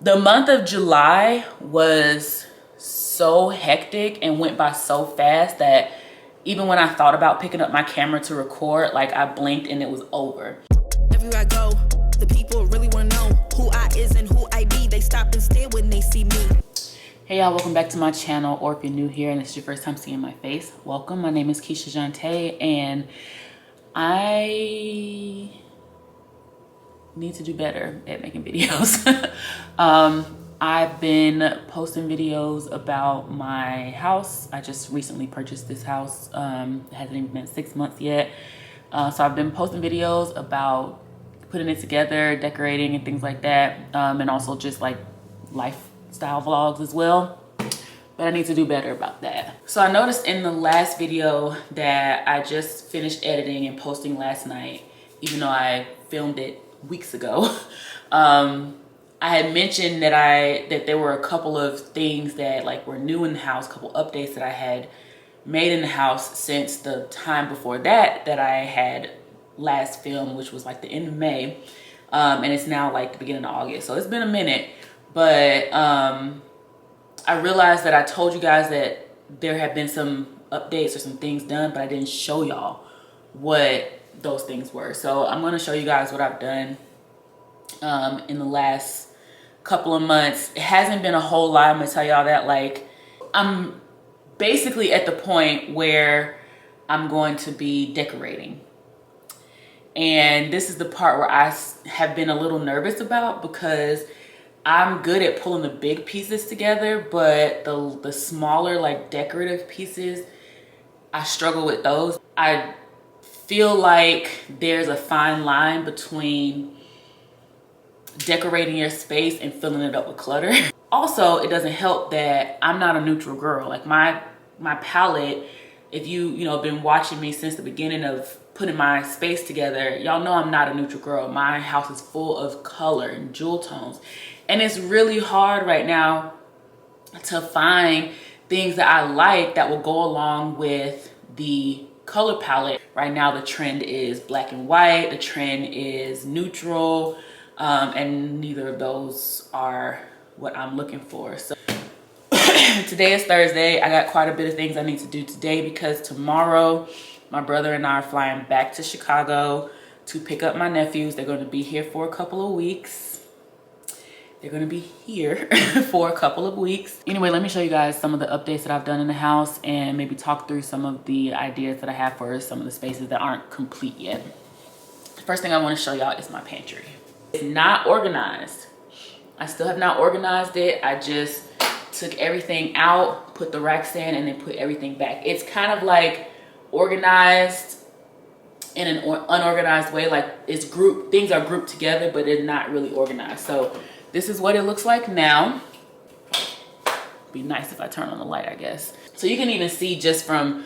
The month of July was so hectic and went by so fast that even when I thought about picking up my camera to record, like I blinked and it was over. Everywhere I go, the people really want to know who I is and who I be. They stop and stare when they see me. Hey y'all, welcome back to my channel, or if you're new here and this is your first time seeing my face, welcome. My name is Keisha Jante and I need to do better at making videos. I've been posting videos about my house. I just recently purchased this house. It hasn't even been 6 months yet. So I've been posting videos about putting it together, decorating and things like that. And also just like lifestyle vlogs as well. But I need to do better about that. So I noticed in the last video that I just finished editing and posting last night, even though I filmed it weeks ago, I had mentioned that there were a couple of things that like were new in the house, a couple updates that I had made in the house since the time before that I had last filmed, which was like the end of May. And it's now like the beginning of August. So it's been a minute, but I realized that I told you guys that there have been some updates or some things done, but I didn't show y'all what those things were. So I'm gonna show you guys what I've done in the last couple of months. It hasn't been a whole lot, I'm gonna tell y'all that. Like, I'm basically at the point where I'm going to be decorating. And this is the part where I have been a little nervous about, because I'm good at pulling the big pieces together, but the smaller like decorative pieces, I struggle with those. I feel like there's a fine line between decorating your space and filling it up with clutter. Also, it doesn't help that I'm not a neutral girl. Like my palette, if you been watching me since the beginning of putting my space together, y'all know I'm not a neutral girl. My house is full of color and jewel tones. And it's really hard right now to find things that I like that will go along with the color palette. Right now, the trend is black and white. The trend is neutral. And neither of those are what I'm looking for. So today is Thursday. I got quite a bit of things I need to do today, because tomorrow my brother and I are flying back to Chicago to pick up my nephews. They're going to be here for a couple of weeks. They're going to be here for a couple of weeks. Anyway, let me show you guys some of the updates that I've done in the house and maybe talk through some of the ideas that I have for some of the spaces that aren't complete yet. The first thing I want to show y'all is my pantry. It's not organized. I still have not organized it. I just took everything out, put the racks in, and then put everything back. It's kind of like organized in an unorganized way. Like it's grouped, things are grouped together, but they're not really organized. So this is what it looks like now. Be nice if I turn on the light, I guess. So you can even see just from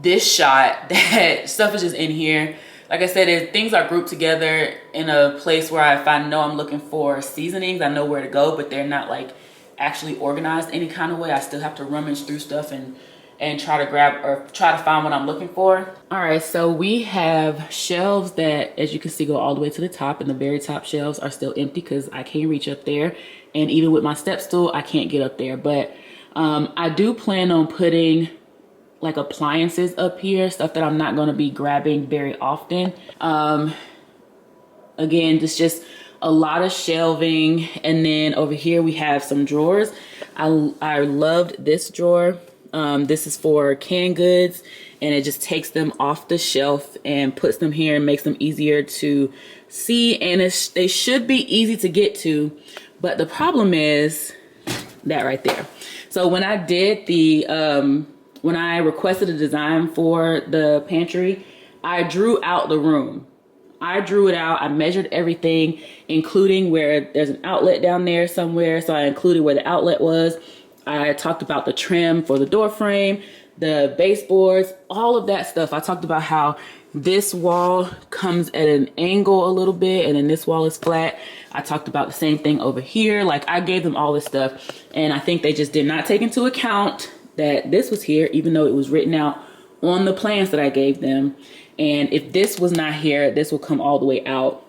this shot that stuff is just in here. Like I said, things are grouped together in a place where if I know I'm looking for seasonings, I know where to go, but they're not like actually organized any kind of way. I still have to rummage through stuff and try to grab or try to find what I'm looking for. All right, so we have shelves that, as you can see, go all the way to the top, and the very top shelves are still empty because I can't reach up there. And even with my step stool, I can't get up there. But I do plan on putting like appliances up here, stuff that I'm not going to be grabbing very often. Again, this just a lot of shelving. And then over here we have some drawers. I loved this drawer. This is for canned goods, and it just takes them off the shelf and puts them here and makes them easier to see. And they should be easy to get to, but the problem is that right there. So when I did when I requested a design for the pantry, I drew out the room. I drew it out. I measured everything, including where there's an outlet down there somewhere. So I included where the outlet was. I talked about the trim for the door frame, the baseboards, all of that stuff. I talked about how this wall comes at an angle a little bit, and then this wall is flat. I talked about the same thing over here. Like, I gave them all this stuff, and I think they just did not take into account that this was here, even though it was written out on the plans that I gave them. And if this was not here, this will come all the way out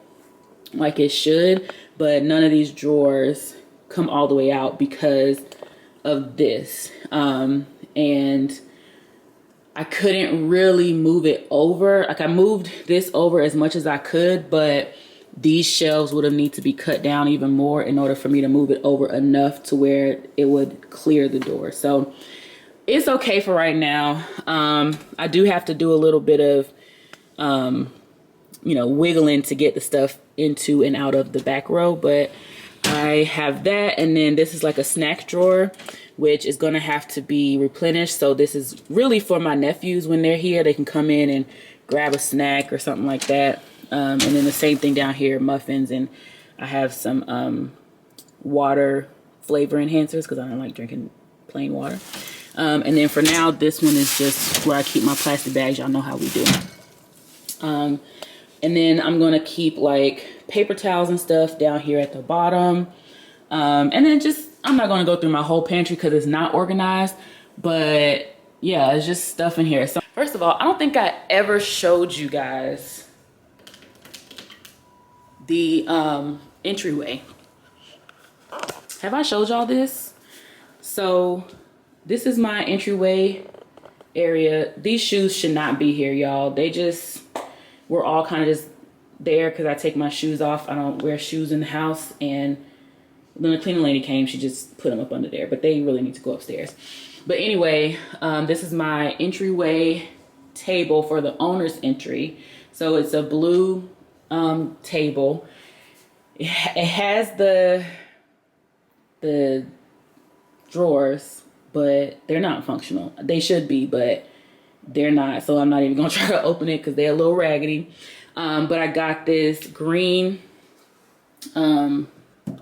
like it should, but none of these drawers come all the way out because of this. And I couldn't really move it over. Like I moved this over as much as I could, but these shelves would have need to be cut down even more in order for me to move it over enough to where it would clear the door. So it's okay for right now. I do have to do a little bit of, you know, wiggling to get the stuff into and out of the back row, but I have that. And then this is like a snack drawer, which is going to have to be replenished. So this is really for my nephews. When they're here, they can come in and grab a snack or something like that. And then the same thing down here, muffins. And I have some water flavor enhancers because I don't like drinking plain water. And then for now, this one is just where I keep my plastic bags. Y'all know how we do. And then I'm going to keep like paper towels and stuff down here at the bottom. And then just, I'm not going to go through my whole pantry because it's not organized. But yeah, it's just stuff in here. So first of all, I don't think I ever showed you guys the entryway. Have I showed y'all this? So this is my entryway area. These shoes should not be here, y'all. They just were all kind of just there because I take my shoes off. I don't wear shoes in the house. And when the cleaning lady came, she just put them up under there. But they really need to go upstairs. But anyway, this is my entryway table for the owner's entry. So it's a blue table. It has the drawers, but they're not functional. They should be, but they're not. So I'm not even gonna try to open it because they're a little raggedy. But I got this green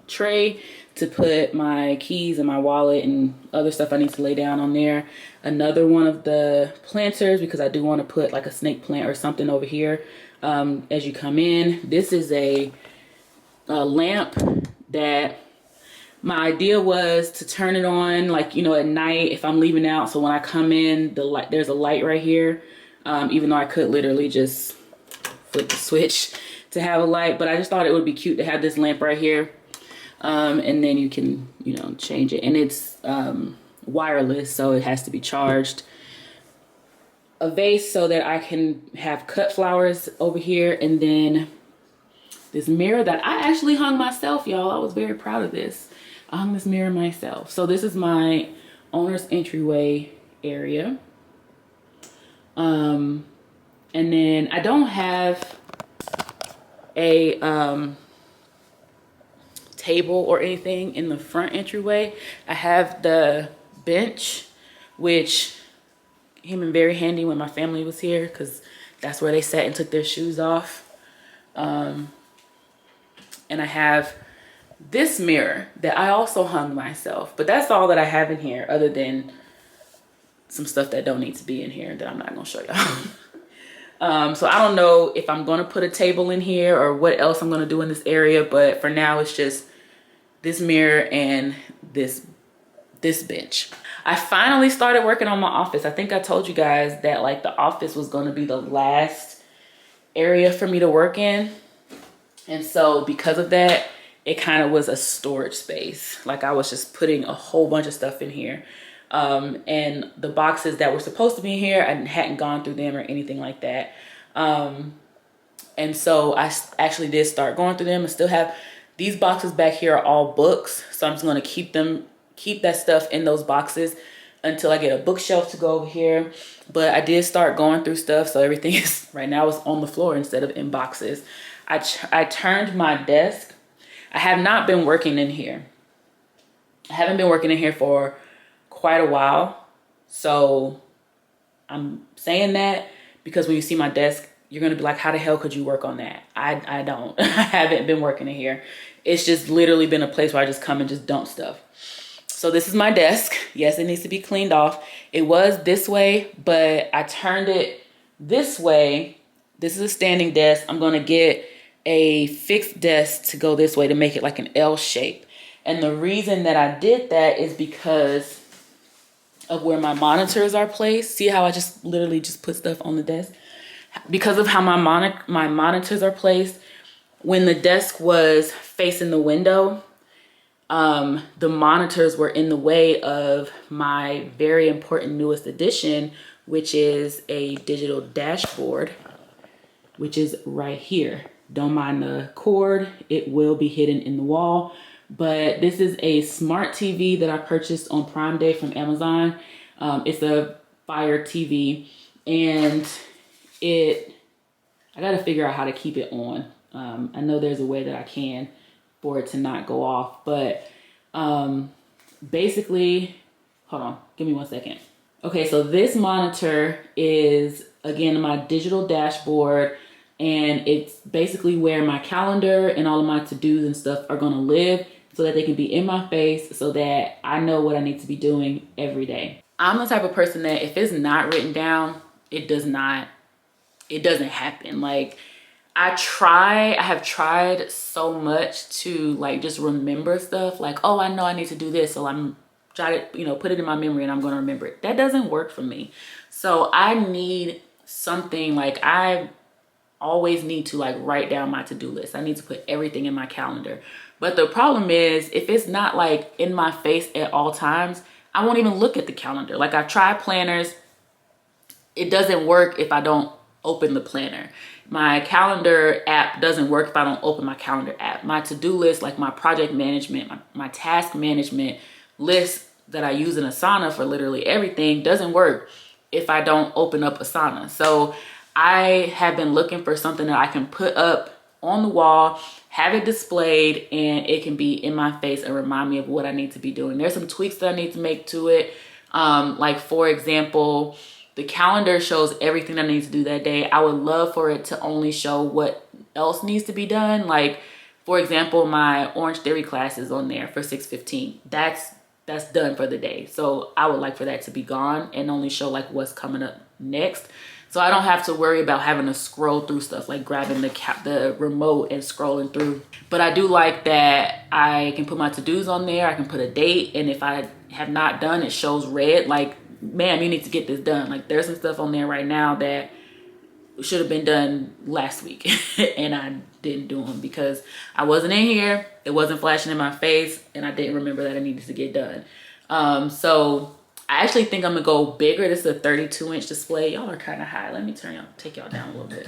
tray to put my keys and my wallet and other stuff I need to lay down on there. Another one of the planters because I do want to put like a snake plant or something over here as you come in. This is a lamp that my idea was to turn it on like, you know, at night if I'm leaving out. So when I come in, the light, there's a light right here. Even though I could literally just flip the switch to have a light, but I just thought it would be cute to have this lamp right here. And then you can, you know, change it. And it's wireless, so it has to be charged. A vase so that I can have cut flowers over here. And then this mirror that I actually hung myself, y'all. I was very proud of this. I hung this mirror myself. So this is my owner's entryway area. And then I don't have a table or anything in the front entryway. I have the bench, which came in very handy when my family was here because that's where they sat and took their shoes off. And I have this mirror that I also hung myself, but that's all that I have in here other than some stuff that don't need to be in here that I'm not gonna show y'all. So I don't know if I'm gonna put a table in here or what else I'm gonna do in this area, but for now it's just this mirror and this bench. I finally started working on my office. I think I told you guys that like the office was gonna be the last area for me to work in. And so because of that, it kind of was a storage space. Like I was just putting a whole bunch of stuff in here. And the boxes that were supposed to be in here, I hadn't gone through them or anything like that. And so I actually did start going through them and still have these boxes back here are all books. So I'm just gonna keep that stuff in those boxes until I get a bookshelf to go over here. But I did start going through stuff. So everything is right now is on the floor instead of in boxes. I turned my desk. I have not been working in here. I haven't been working in here for quite a while. So I'm saying that because when you see my desk, you're going to be like, how the hell could you work on that? I don't. I haven't been working in here. It's just literally been a place where I just come and just dump stuff. So this is my desk. Yes, it needs to be cleaned off. It was this way, but I turned it this way. This is a standing desk. I'm going to get a fixed desk to go this way to make it like an L shape. And the reason that I did that is because of where my monitors are placed. See how I just literally just put stuff on the desk? Because of how my monitors are placed, when the desk was facing the window, the monitors were in the way of my very important newest addition, which is a digital dashboard, which is right here. Don't mind the cord, it will be hidden in the wall. But this is a smart TV that I purchased on Prime Day from Amazon. It's a Fire TV, and I gotta figure out how to keep it on. I know there's a way that I can for it to not go off, but basically, hold on, give me 1 second. Okay, so this monitor is, again, my digital dashboard, and it's basically where my calendar and all of my to-dos and stuff are gonna live, so that they can be in my face, so that I know what I need to be doing every day. I'm the type of person that if it's not written down, it doesn't happen. Like, I have tried so much to like just remember stuff, like, oh, I know I need to do this, so I'm try to, you know, put it in my memory and I'm going to remember it. That doesn't work for me. So I need something, like, I always need to like write down my to-do list. I need to put everything in my calendar. But the problem is, if it's not like in my face at all times, I won't even look at the calendar. Like, I've tried planners. It doesn't work if I don't open the planner. My calendar app doesn't work if I don't open my calendar app. My to-do list, like my project management, my task management list that I use in Asana for literally everything, doesn't work if I don't open up Asana. So I have been looking for something that I can put up on the wall, have it displayed, and it can be in my face and remind me of what I need to be doing. There's some tweaks that I need to make to it. Like, for example, the calendar shows everything I need to do that day. I would love for it to only show what else needs to be done. Like, for example, my Orange Theory class is on there for 6:15. That's done for the day. So I would like for that to be gone and only show like what's coming up next. So I don't have to worry about having to scroll through stuff, like grabbing the remote and scrolling through. But I do like that I can put my to-dos on there. I can put a date, and if I have not done, it shows red, like, ma'am, you need to get this done. Like, there's some stuff on there right now that should have been done last week and I didn't do them because I wasn't in here, it wasn't flashing in my face, and I didn't remember that I needed to get done. So I actually think I'm gonna go bigger. This is a 32-inch display. Y'all are kind of high. Let me take y'all down a little bit.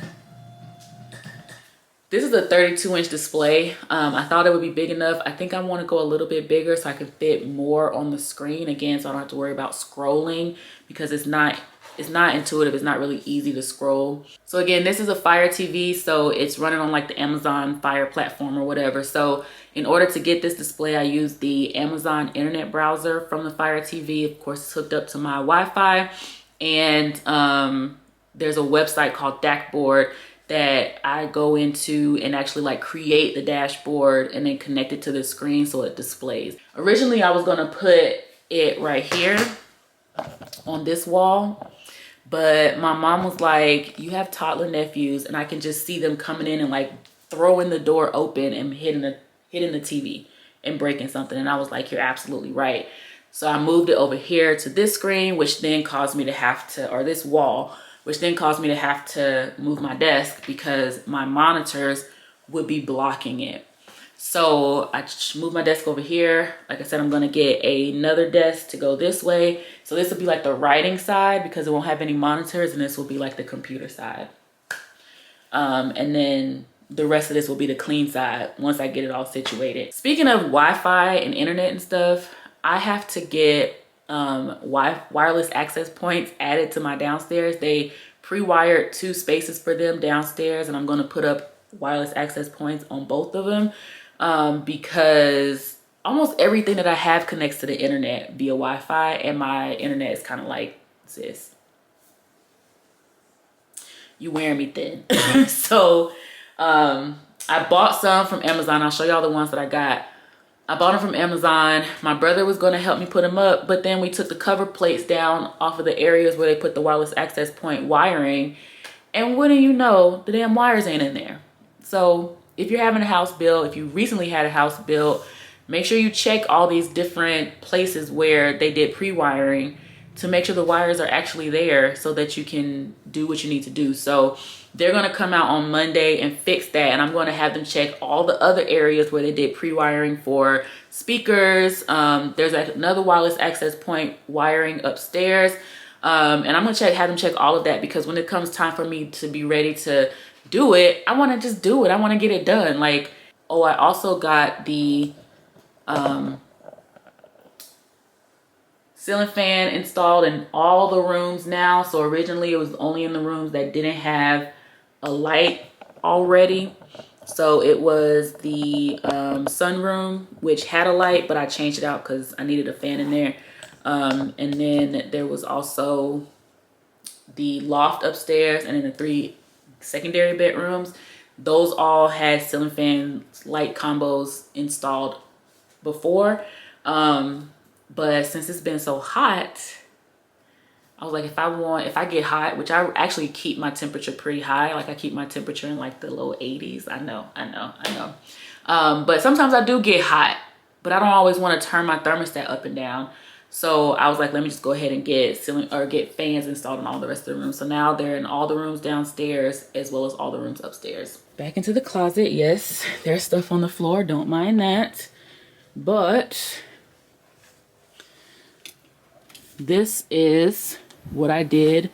This is a 32-inch display. I thought it would be big enough. I think I want to go a little bit bigger so I can fit more on the screen, again, so I don't have to worry about scrolling, because it's not intuitive. It's not really easy to scroll. So again, this is a Fire TV, so it's running on like the Amazon Fire platform or whatever. So in order to get this display, I use the Amazon internet browser from the Fire TV. Of course, it's hooked up to my Wi-Fi, and there's a website called Dashboard that I go into and actually like create the dashboard and then connect it to the screen so it displays. Originally, I was gonna put it right here on this wall, but my mom was like, you have toddler nephews, and I can just see them coming in and like throwing the door open and hitting the TV and breaking something. And I was like, you're absolutely right. So I moved it over here to this screen, which then caused me to have to, or this wall, which then caused me to have to move my desk because my monitors would be blocking it. So I moved my desk over here. Like I said, I'm gonna get another desk to go this way. So this will be like the writing side because it won't have any monitors, and this will be like the computer side. And then the rest of this will be the clean side once I get it all situated. Speaking of Wi-Fi and internet and stuff, I have to get wireless access points added to my downstairs. They pre-wired 2 spaces for them downstairs, and I'm gonna put up wireless access points on both of them because almost everything that I have connects to the internet via Wi-Fi, and my internet is kind of like, sis, you wearing me thin. So I bought some from Amazon. I'll show y'all the ones that I got. I bought them from Amazon. My brother was gonna help me put them up, but then we took the cover plates down off of the areas where they put the wireless access point wiring, and wouldn't you know, the damn wires ain't in there. So if you're having a house built, if you recently had a house built, make sure you check all these different places where they did pre-wiring to make sure the wires are actually there so that you can do what you need to do. So they're gonna come out on Monday and fix that, and I'm gonna have them check all the other areas where they did pre-wiring for speakers. There's another wireless access point wiring upstairs. And I'm gonna have them check all of that, because when it comes time for me to be ready to do it, I wanna just do it. I wanna get it done. Like, oh, I also got the ceiling fan installed in all the rooms now. So originally it was only in the rooms that didn't have a light already. So it was the sunroom, which had a light, but I changed it out because I needed a fan in there. And then there was also the loft upstairs, and then the 3 secondary bedrooms. Those all had ceiling fan light combos installed before. But since it's been so hot, I was like, if I get hot, which I actually keep my temperature pretty high. Like I keep my temperature in like the low 80s. I know. But sometimes I do get hot, but I don't always want to turn my thermostat up and down. So I was like, let me just go ahead and get fans installed in all the rest of the rooms. So now they're in all the rooms downstairs as well as all the rooms upstairs. Back into the closet. Yes, there's stuff on the floor. Don't mind that. But this is what I did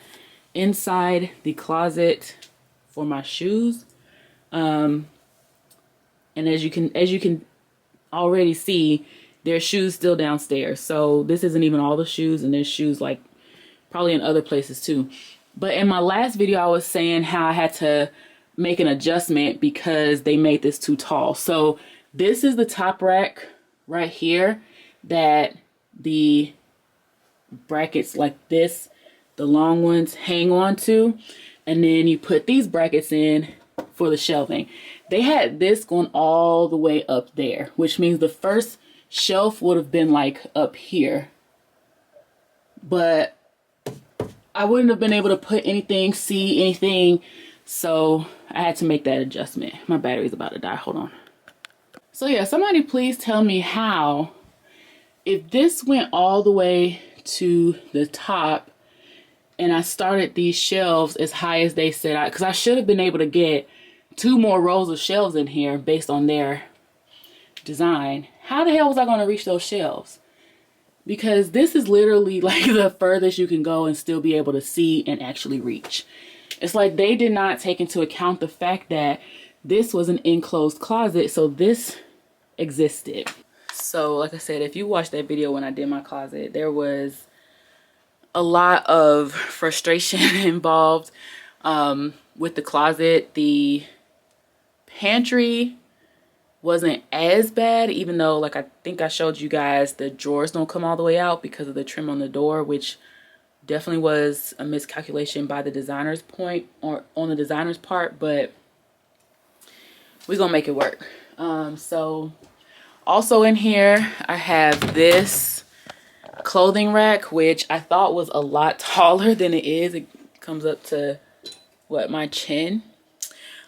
inside the closet for my shoes. And as you can already see, there's shoes still downstairs. So this isn't even all the shoes, and there's shoes like probably in other places too. But in my last video, I was saying how I had to make an adjustment because they made this too tall. So this is the top rack right here that the brackets like this, the long ones, hang on to. And then you put these brackets in for the shelving. They had this going all the way up there, which means the first shelf would have been like up here, but I wouldn't have been able to see anything, so I had to make that adjustment. My battery's about to die, hold on. So yeah, somebody please tell me how, if this went all the way to the top and I started these shelves as high as they said, because I should have been able to get 2 more rows of shelves in here based on their design. How the hell was I going to reach those shelves? Because this is literally like the furthest you can go and still be able to see and actually reach. It's like they did not take into account the fact that this was an enclosed closet, so this existed. So like I said, if you watched that video when I did my closet, there was a lot of frustration involved with the closet. The pantry wasn't as bad, even though, like I think I showed you guys, the drawers don't come all the way out because of the trim on the door, which definitely was a miscalculation by the designer's point, or on the designer's part, but we're gonna make it work. So also in here I have this clothing rack, which I thought was a lot taller than it is. It comes up to what, my chin.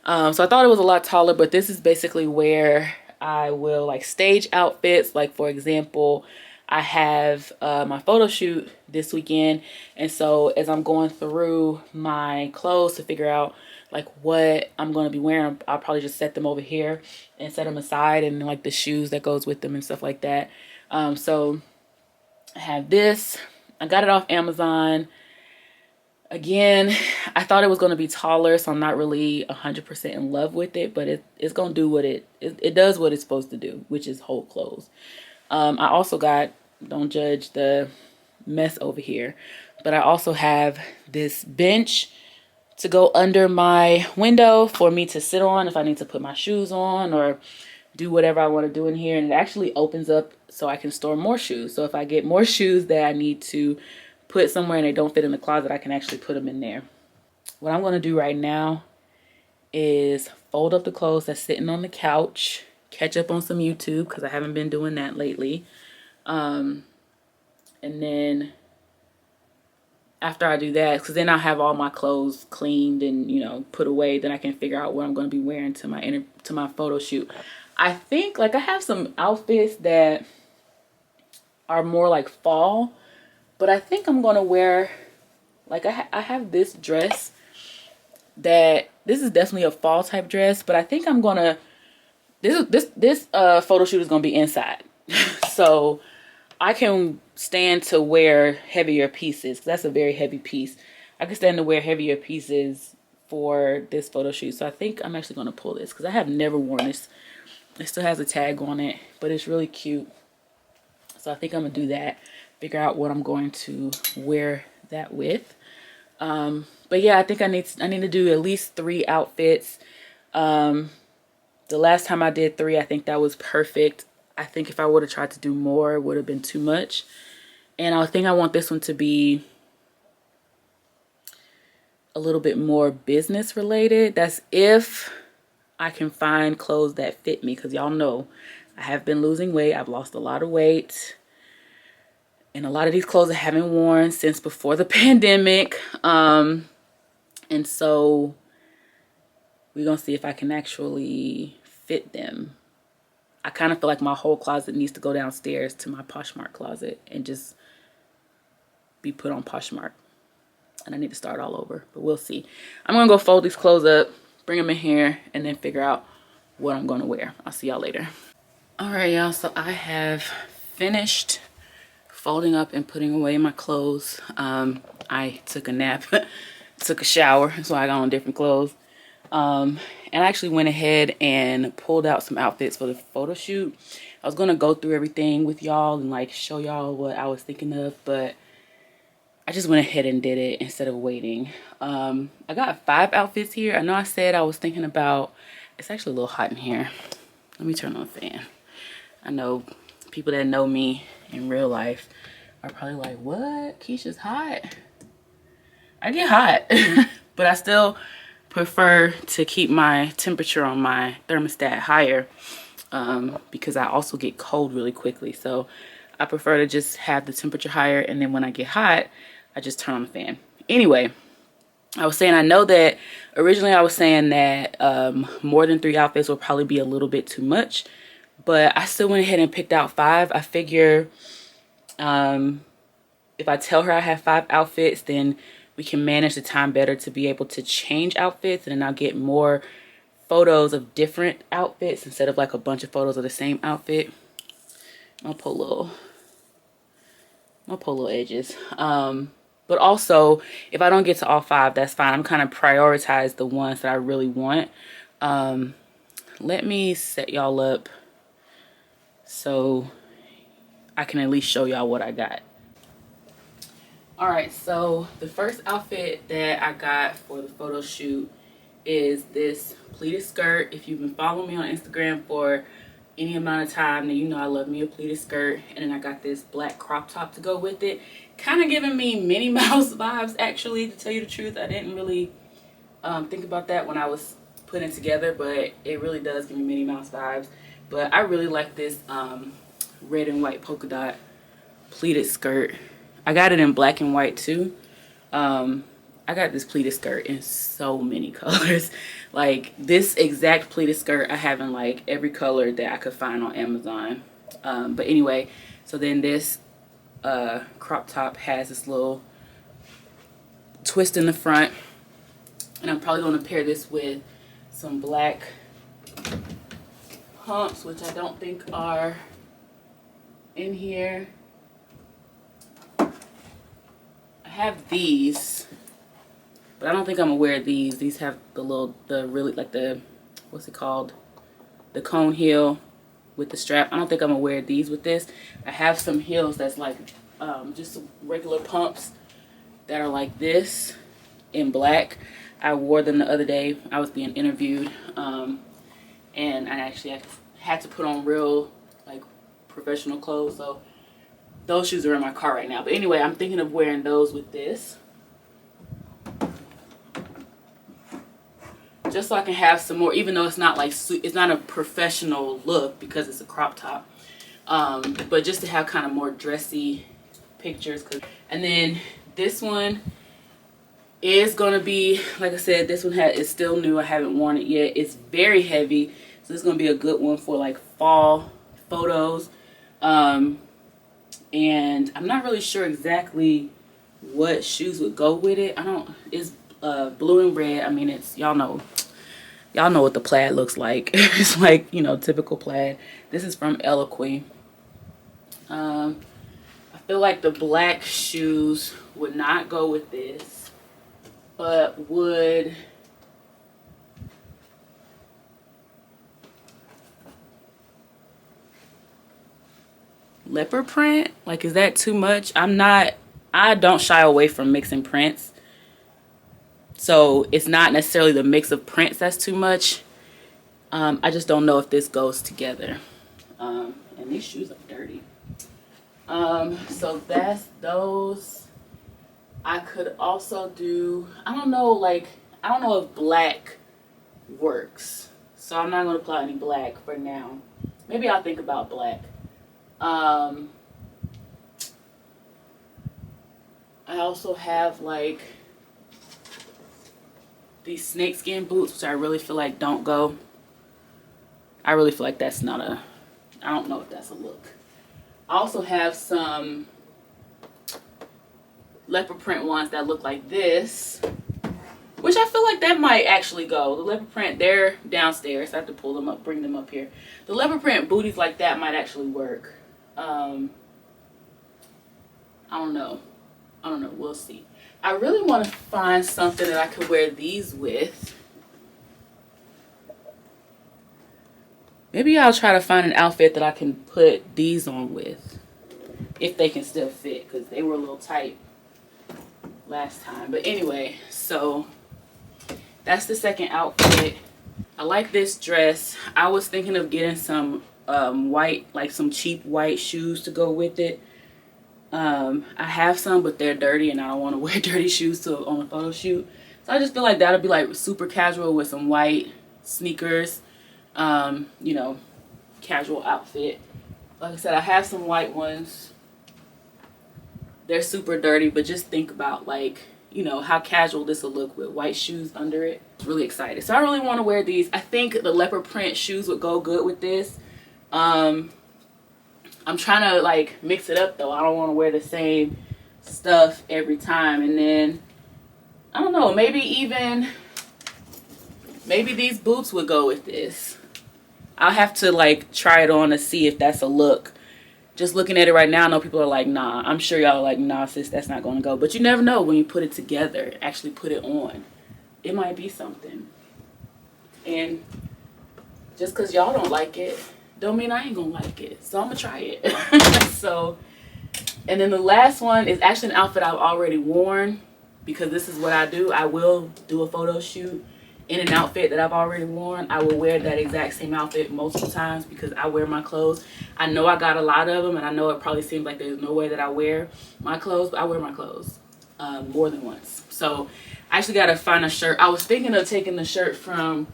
So I thought it was a lot taller, but this is basically where I will like stage outfits. Like for example, I have my photo shoot this weekend, and so as I'm going through my clothes to figure out like what I'm going to be wearing, I'll probably just set them over here and set them aside, and like the shoes that goes with them and stuff like that. So I have this. I got it off Amazon. Again, I thought it was going to be taller, so I'm not really 100% in love with it, but it's going to do what it does what it's supposed to do, which is hold clothes. I also got, don't judge the mess over here, but I also have this bench to go under my window for me to sit on if I need to put my shoes on or do whatever I want to do in here. And it actually opens up so I can store more shoes. So if I get more shoes that I need to put somewhere and they don't fit in the closet, I can actually put them in there. What I'm going to do right now is fold up the clothes that's sitting on the couch, catch up on some YouTube because I haven't been doing that lately. And then after I do that, because then I'll have all my clothes cleaned and, you know, put away, then I can figure out what I'm going to be wearing to my photo shoot. I think like I have some outfits that are more like fall, But I think I'm gonna wear, like I have this dress that, this is definitely a fall type dress, but I think I'm gonna, this photo shoot is gonna be inside. So I can stand to wear heavier pieces, 'cause that's a very heavy piece. I can stand to wear heavier pieces for this photo shoot. So I think I'm actually gonna pull this, because I have never worn this. It still has a tag on it, but it's really cute. So I think I'm gonna do that, figure out what I'm going to wear that with. But yeah, I think I need to do at least 3 outfits. The last time I did 3, I think that was perfect. I think if I would have tried to do more, it would have been too much. And I think I want this one to be a little bit more business related. That's if I can find clothes that fit me, because y'all know I have been losing weight. I've lost a lot of weight. And a lot of these clothes I haven't worn since before the pandemic. And so we're going to see if I can actually fit them. I kind of feel like my whole closet needs to go downstairs to my Poshmark closet and just be put on Poshmark. And I need to start all over, but we'll see. I'm going to go fold these clothes up, bring them in here, and then figure out what I'm going to wear. I'll see y'all later. All right, y'all. So I have finished folding up and putting away my clothes. I took a nap, took a shower, so I got on different clothes. And I actually went ahead and pulled out some outfits for the photo shoot. I was gonna go through everything with y'all and like show y'all what I was thinking of, but I just went ahead and did it instead of waiting. I got 5 outfits here. I know I said I was thinking about, it's actually a little hot in here. Let me turn on the fan. I know people that know me in real life are probably like, what? Keisha's hot? I get hot, but I still prefer to keep my temperature on my thermostat higher because I also get cold really quickly. So I prefer to just have the temperature higher, and then when I get hot, I just turn on the fan. Anyway, I was saying, I know that originally I was saying that more than 3 outfits will probably be a little bit too much, but I still went ahead and picked out 5. I figure if I tell her I have 5 outfits, then we can manage the time better to be able to change outfits, and then I'll get more photos of different outfits instead of like a bunch of photos of the same outfit. I'll pull little edges. But also, if I don't get to all 5, that's fine. I'm kind of prioritize the ones that I really want. Let me set y'all up so I can at least show y'all what I got. All right, so the first outfit that I got for the photo shoot is this pleated skirt. If you've been following me on Instagram for any amount of time, then you know I love me a pleated skirt. And then I got this black crop top to go with it. Kind of giving me Minnie Mouse vibes, actually, to tell you the truth. I didn't really think about that when I was putting it together, but it really does give me Minnie Mouse vibes. But I really like this red and white polka dot pleated skirt. I got it in black and white too. I got this pleated skirt in so many colors. Like this exact pleated skirt I have in like every color that I could find on Amazon. But anyway, so then this crop top has this little twist in the front, and I'm probably going to pair this with some black pumps, which I don't think are in here. I have these, but I don't think I'm gonna wear these. These have what's it called? The cone heel with the strap. I don't think I'm gonna wear these with this. I have some heels that's like just some regular pumps that are like this in black. I wore them the other day. I was being interviewed, and I actually had to put on real like professional clothes, so those shoes are in my car right now. But anyway, I'm thinking of wearing those with this, just so I can have some more, even though it's not like, it's not a professional look because it's a crop top, but just to have kind of more dressy pictures. And then this one is gonna be, like I said, this one is still new. I haven't worn it yet. It's very heavy, so this is gonna be a good one for like fall photos. and I'm not really sure exactly what shoes would go with it. It's blue and red. I mean, it's, y'all know what the plaid looks like. It's like, you know, typical plaid. This is from ATL-ish. I feel like the black shoes would not go with this, but would leopard print, like, is that too much? I don't shy away from mixing prints, so it's not necessarily the mix of prints that's too much. I just don't know if this goes together. And these shoes are dirty. So that's those. I could also do, I don't know if black works, so I'm not going to apply any black for now. Maybe I'll think about black. I also have like these snakeskin boots, which I really feel like don't go. I really feel like that's not a, I don't know if that's a look. I also have some leopard print ones that look like this, which I feel like that might actually go. The leopard print, they're downstairs. I have to pull them up, bring them up here. The leopard print booties like that might actually work. I don't know. We'll see. I really want to find something that I could wear these with. Maybe I'll try to find an outfit that I can put these on with, if they can still fit, because they were a little tight last time. But anyway, so that's the second outfit. I like this dress. I was thinking of getting some white, like some cheap white shoes to go with it. I have some, but they're dirty and I don't want to wear dirty shoes on a photo shoot. So I just feel like that'll be like super casual with some white sneakers. You know, casual outfit. Like I said, I have some white ones. They're super dirty, but just think about, like, you know, how casual this will look with white shoes under it. Really excited. So I really want to wear these. I think the leopard print shoes would go good with this. I'm trying to like mix it up though. I don't want to wear the same stuff every time. And then I don't know, maybe these boots would go with this. I'll have to like try it on to see if that's a look. Just looking at it right now, I know people are like, nah. I'm sure y'all are like, nah, sis, that's not going to go. But you never know when you put it together, actually put it on. It might be something. And just because y'all don't like it, don't mean I ain't going to like it. So I'm going to try it. So, and then the last one is actually an outfit I've already worn, because this is what I do. I will do a photo shoot in an outfit that I've already worn. I will wear that exact same outfit multiple times because I wear my clothes. I know I got a lot of them, and I know it probably seems like there's no way that I wear my clothes, but I wear my clothes more than once. So I actually got to find a shirt. I was thinking of taking the shirt from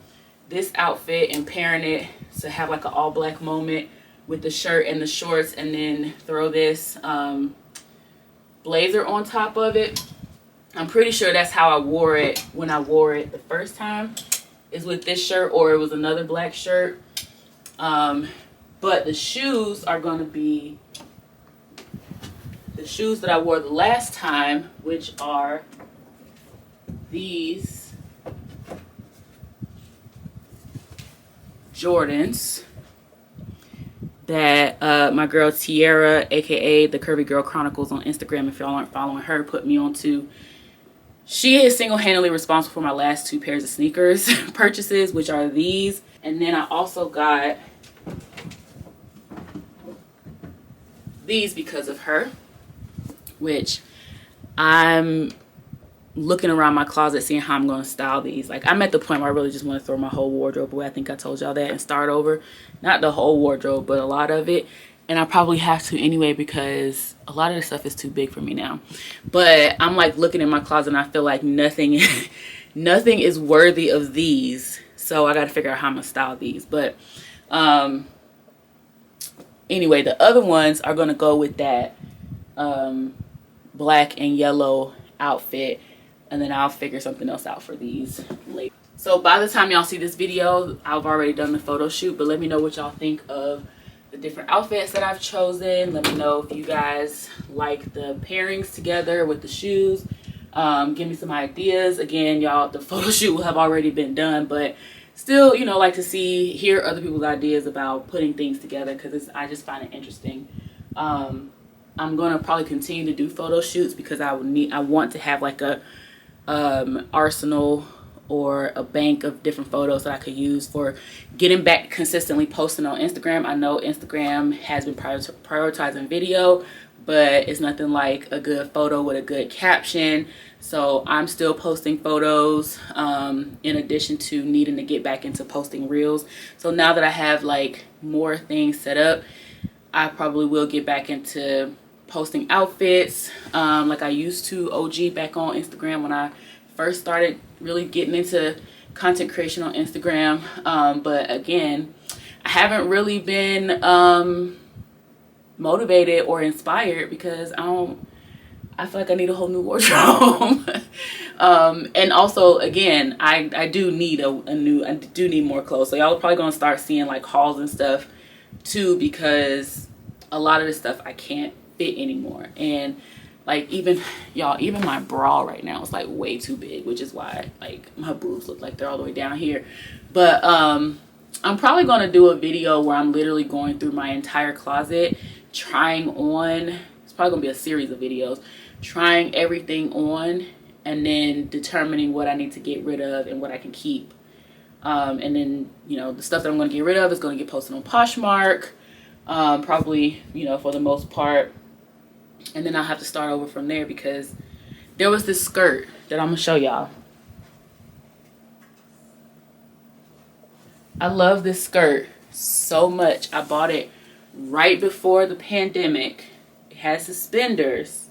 this outfit and pairing it to have like an all black moment with the shirt and the shorts, and then throw this blazer on top of it. I'm pretty sure that's how I wore it when I wore it the first time, is with this shirt, or it was another black shirt. But the shoes are going to be the shoes that I wore the last time, which are these Jordans that my girl Tiara, aka the Curvy Girl Chronicles on Instagram, if y'all aren't following her, put me on to. She is single-handedly responsible for my last 2 pairs of sneakers purchases, which are these. And then I also got these because of her, which I'm looking around my closet, seeing how I'm going to style these. Like, I'm at the point where I really just want to throw my whole wardrobe away. I think I told y'all that, and start over. Not the whole wardrobe, but a lot of it. And I probably have to anyway, because a lot of this stuff is too big for me now. But I'm like looking in my closet and I feel like nothing is worthy of these. So I got to figure out how I'm going to style these. But anyway, the other ones are going to go with that black and yellow outfit. And then I'll figure something else out for these later. So by the time y'all see this video, I've already done the photo shoot. But let me know what y'all think of the different outfits that I've chosen. Let me know if you guys like the pairings together with the shoes. Give me some ideas. Again, y'all, the photo shoot will have already been done, but still, you know, like to hear other people's ideas about putting things together, because I just find it interesting. I'm gonna probably continue to do photo shoots because I want to have like a arsenal or a bank of different photos that I could use for getting back consistently posting on Instagram. I know Instagram has been prioritizing video, but it's nothing like a good photo with a good caption. So I'm still posting photos in addition to needing to get back into posting reels. So now that I have like more things set up, I probably will get back into posting outfits like I used to OG back on Instagram when I first started really getting into content creation on Instagram. But again, I haven't really been motivated or inspired because I feel like I need a whole new wardrobe. And also, again, I do need I do need more clothes. So y'all are probably gonna start seeing like hauls and stuff too, because a lot of this stuff I can't fit anymore. And like even my bra right now is like way too big, which is why like my boobs look like they're all the way down here. But I'm probably gonna do a video where I'm literally going through my entire closet, trying on, it's probably gonna be a series of videos, trying everything on and then determining what I need to get rid of and what I can keep. And then, you know, the stuff that I'm gonna get rid of is gonna get posted on Poshmark, probably, you know, for the most part. And then I'll have to start over from there, because there was this skirt that I'm gonna show y'all. I love this skirt so much. I bought it right before the pandemic. It has suspenders.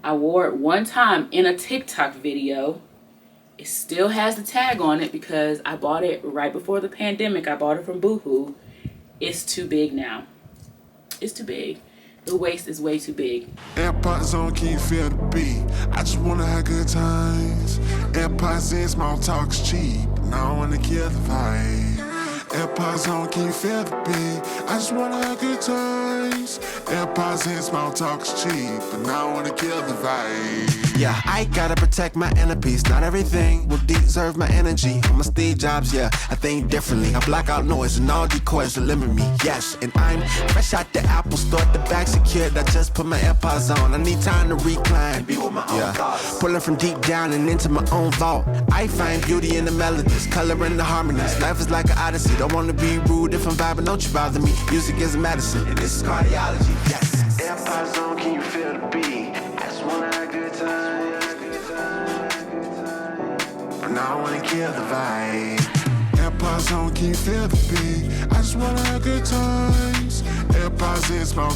I wore it one time in a TikTok video. It still has the tag on it because I bought it right before the pandemic. I bought it from Boohoo. It's too big now. It's too big. The waist is way too big. AirPods on, can you feel the beat? I just wanna have good times. AirPods in, small talk's cheap. Now I wanna kill the vibe. AirPods on, can you feel the beat? I just wanna have good times. AirPods in, small talk's cheap. But now I wanna kill the vibe. Yeah, I gotta protect my inner peace. Not everything will deserve my energy. I'm a Steve Jobs, yeah, I think differently. I block out noise and all decoys that limit me. Yes, and I'm fresh out the Apple store, the bag secured. I just put my AirPods on. I need time to recline. Be with my own thoughts. Pulling from deep down and into my own vault. I find beauty in the melodies, color in the harmonies. Life is like an odyssey. Don't wanna be rude if I'm vibing, don't you bother me. Music is medicine, and this is cardiology. Yes. AirPods on, can you feel the beat? I just wanna have good times. But now I wanna kill the vibe. AirPods on, can you feel the beat? I just wanna have good times. AirPods in, small